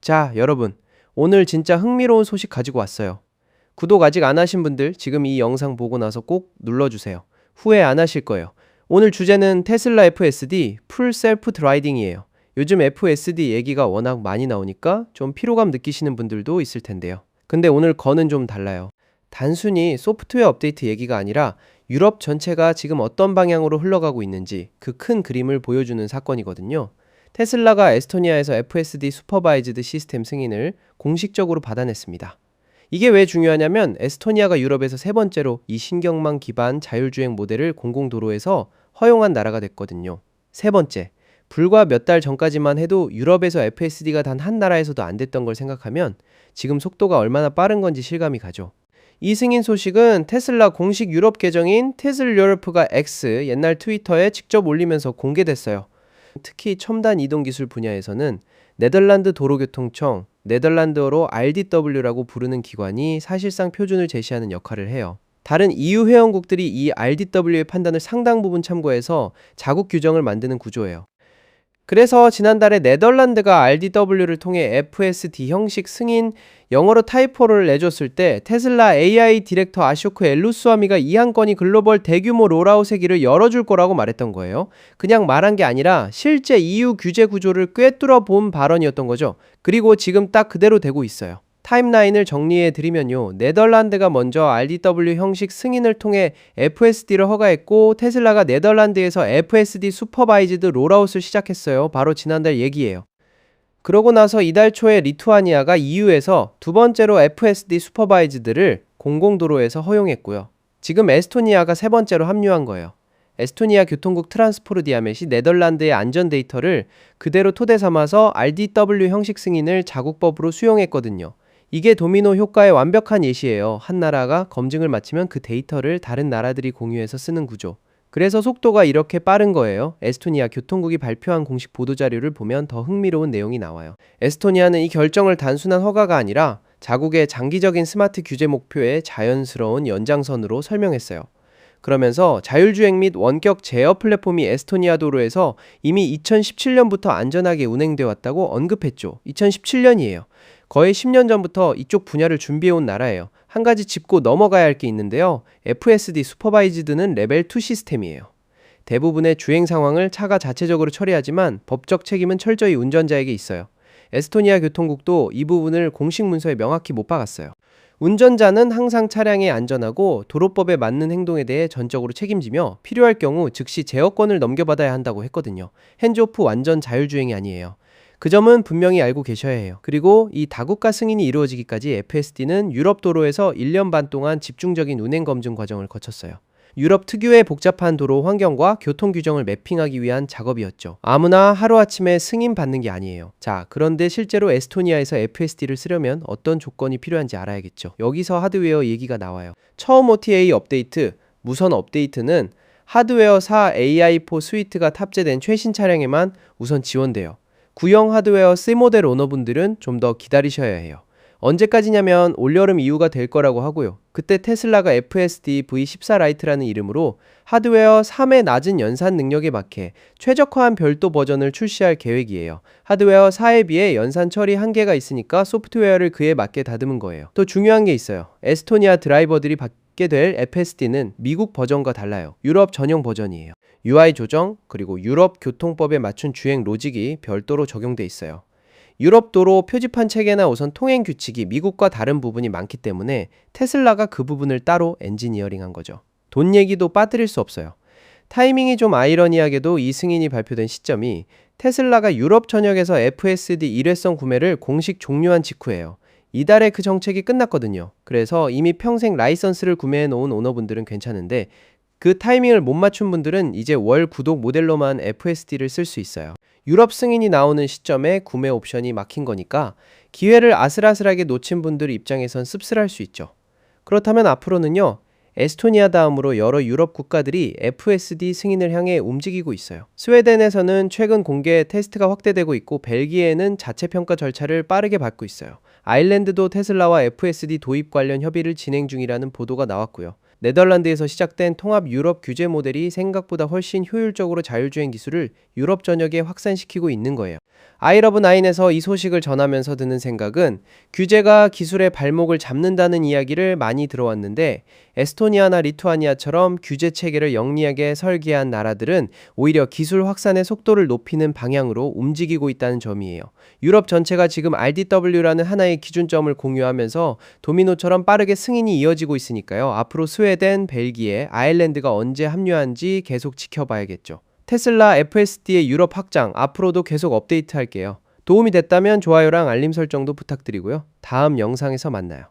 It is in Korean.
자, 여러분. 오늘 진짜 흥미로운 소식 가지고 왔어요. 구독 아직 안 하신 분들 지금 이 영상 보고 나서 꼭 눌러주세요. 후회 안 하실 거예요. 오늘 주제는 테슬라 FSD 풀 셀프 드라이빙이에요. 요즘 FSD 얘기가 워낙 많이 나오니까 좀 피로감 느끼시는 분들도 있을 텐데요. 근데 오늘 거는 좀 달라요. 단순히 소프트웨어 업데이트 얘기가 아니라 유럽 전체가 지금 어떤 방향으로 흘러가고 있는지 그 큰 그림을 보여주는 사건이거든요. 테슬라가 에스토니아에서 FSD 슈퍼바이즈드 시스템 승인을 공식적으로 받아냈습니다. 이게 왜 중요하냐면 에스토니아가 유럽에서 세 번째로 이 신경망 기반 자율주행 모델을 공공도로에서 허용한 나라가 됐거든요. 세 번째, 불과 몇 달 전까지만 해도 유럽에서 FSD가 단 한 나라에서도 안 됐던 걸 생각하면 지금 속도가 얼마나 빠른 건지 실감이 가죠. 이 승인 소식은 테슬라 공식 유럽 계정인 테슬 유로프가 X 옛날 트위터에 직접 올리면서 공개됐어요. 특히 첨단 이동 기술 분야에서는 네덜란드 도로교통청, 네덜란드어로 RDW라고 부르는 기관이 사실상 표준을 제시하는 역할을 해요. 다른 EU 회원국들이 이 RDW의 판단을 상당 부분 참고해서 자국 규정을 만드는 구조예요. 그래서 지난달에 네덜란드가 RDW를 통해 FSD 형식 승인 영어로 타입4를 내줬을 때 테슬라 AI 디렉터 아쇼크 엘루스와미가 이 한 건이 글로벌 대규모 롤아웃의 길을 열어줄 거라고 말했던 거예요. 그냥 말한 게 아니라 실제 EU 규제 구조를 꿰뚫어 본 발언이었던 거죠. 그리고 지금 딱 그대로 되고 있어요. 타임라인을 정리해 드리면요. 네덜란드가 먼저 RDW 형식 승인을 통해 FSD를 허가했고 테슬라가 네덜란드에서 FSD 슈퍼바이즈드 롤아웃을 시작했어요. 바로 지난달 얘기예요. 그러고 나서 이달 초에 리투아니아가 EU에서 두 번째로 FSD 슈퍼바이즈드를 공공도로에서 허용했고요. 지금 에스토니아가 세 번째로 합류한 거예요. 에스토니아 교통국 트란스포르디아멧이 네덜란드의 안전 데이터를 그대로 토대 삼아서 RDW 형식 승인을 자국법으로 수용했거든요. 이게 도미노 효과의 완벽한 예시예요. 한 나라가 검증을 마치면 그 데이터를 다른 나라들이 공유해서 쓰는 구조. 그래서 속도가 이렇게 빠른 거예요. 에스토니아 교통국이 발표한 공식 보도자료를 보면 더 흥미로운 내용이 나와요. 에스토니아는 이 결정을 단순한 허가가 아니라 자국의 장기적인 스마트 규제 목표의 자연스러운 연장선으로 설명했어요. 그러면서 자율주행 및 원격 제어 플랫폼이 에스토니아 도로에서 이미 2017년부터 안전하게 운행되어 왔다고 언급했죠. 2017년이에요. 거의 10년 전부터 이쪽 분야를 준비해온 나라예요. 한 가지 짚고 넘어가야 할 게 있는데요. FSD 슈퍼바이즈드는 레벨 2 시스템이에요. 대부분의 주행 상황을 차가 자체적으로 처리하지만 법적 책임은 철저히 운전자에게 있어요. 에스토니아 교통국도 이 부분을 공식 문서에 명확히 못 박았어요. 운전자는 항상 차량의 안전하고 도로법에 맞는 행동에 대해 전적으로 책임지며 필요할 경우 즉시 제어권을 넘겨받아야 한다고 했거든요. 핸즈오프 완전 자율주행이 아니에요. 그 점은 분명히 알고 계셔야 해요. 그리고 이 다국가 승인이 이루어지기까지 FSD는 유럽 도로에서 1년 반 동안 집중적인 운행 검증 과정을 거쳤어요. 유럽 특유의 복잡한 도로 환경과 교통 규정을 매핑하기 위한 작업이었죠. 아무나 하루아침에 승인받는 게 아니에요. 자, 그런데 실제로 에스토니아에서 FSD를 쓰려면 어떤 조건이 필요한지 알아야겠죠. 여기서 하드웨어 얘기가 나와요. 처음 OTA 업데이트, 무선 업데이트는 하드웨어 4 AI4 스위트가 탑재된 최신 차량에만 우선 지원돼요. 구형 하드웨어 C모델 오너분들은 좀 더 기다리셔야 해요. 언제까지냐면 올여름 이후가 될 거라고 하고요. 그때 테슬라가 FSD V14 라이트라는 이름으로 하드웨어 3의 낮은 연산 능력에 맞게 최적화한 별도 버전을 출시할 계획이에요. 하드웨어 4에 비해 연산 처리 한계가 있으니까 소프트웨어를 그에 맞게 다듬은 거예요. 또 중요한 게 있어요. 에스토니아 드라이버들이 받게 될 FSD는 미국 버전과 달라요. 유럽 전용 버전이에요. UI 조정 그리고 유럽 교통법에 맞춘 주행 로직이 별도로 적용돼 있어요. 유럽 도로 표지판 체계나 우선 통행 규칙이 미국과 다른 부분이 많기 때문에 테슬라가 그 부분을 따로 엔지니어링한 거죠. 돈 얘기도 빠뜨릴 수 없어요. 타이밍이 좀 아이러니하게도 이 승인이 발표된 시점이 테슬라가 유럽 전역에서 FSD 일회성 구매를 공식 종료한 직후예요. 이달에 그 정책이 끝났거든요. 그래서 이미 평생 라이선스를 구매해 놓은 오너분들은 괜찮은데 그 타이밍을 못 맞춘 분들은 이제 월 구독 모델로만 FSD를 쓸 수 있어요. 유럽 승인이 나오는 시점에 구매 옵션이 막힌 거니까 기회를 아슬아슬하게 놓친 분들 입장에선 씁쓸할 수 있죠. 그렇다면 앞으로는요. 에스토니아 다음으로 여러 유럽 국가들이 FSD 승인을 향해 움직이고 있어요. 스웨덴에서는 최근 공개 테스트가 확대되고 있고 벨기에는 자체 평가 절차를 빠르게 밟고 있어요. 아일랜드도 테슬라와 FSD 도입 관련 협의를 진행 중이라는 보도가 나왔고요. 네덜란드에서 시작된 통합 유럽 규제 모델이 생각보다 훨씬 효율적으로 자율주행 기술을 유럽 전역에 확산시키고 있는 거예요. 아이러브9에서 이 소식을 전하면서 드는 생각은 규제가 기술의 발목을 잡는다는 이야기를 많이 들어왔는데 에스토니아나 리투아니아처럼 규제 체계를 영리하게 설계한 나라들은 오히려 기술 확산의 속도를 높이는 방향으로 움직이고 있다는 점이에요. 유럽 전체가 지금 RDW라는 하나의 기준점을 공유하면서 도미노처럼 빠르게 승인이 이어지고 있으니까요. 앞으로 스웨덴, 벨기에, 아일랜드가 언제 합류한지 계속 지켜봐야겠죠. 테슬라 FSD의 유럽 확장 앞으로도 계속 업데이트 할게요. 도움이 됐다면 좋아요랑 알림 설정도 부탁드리고요. 다음 영상에서 만나요.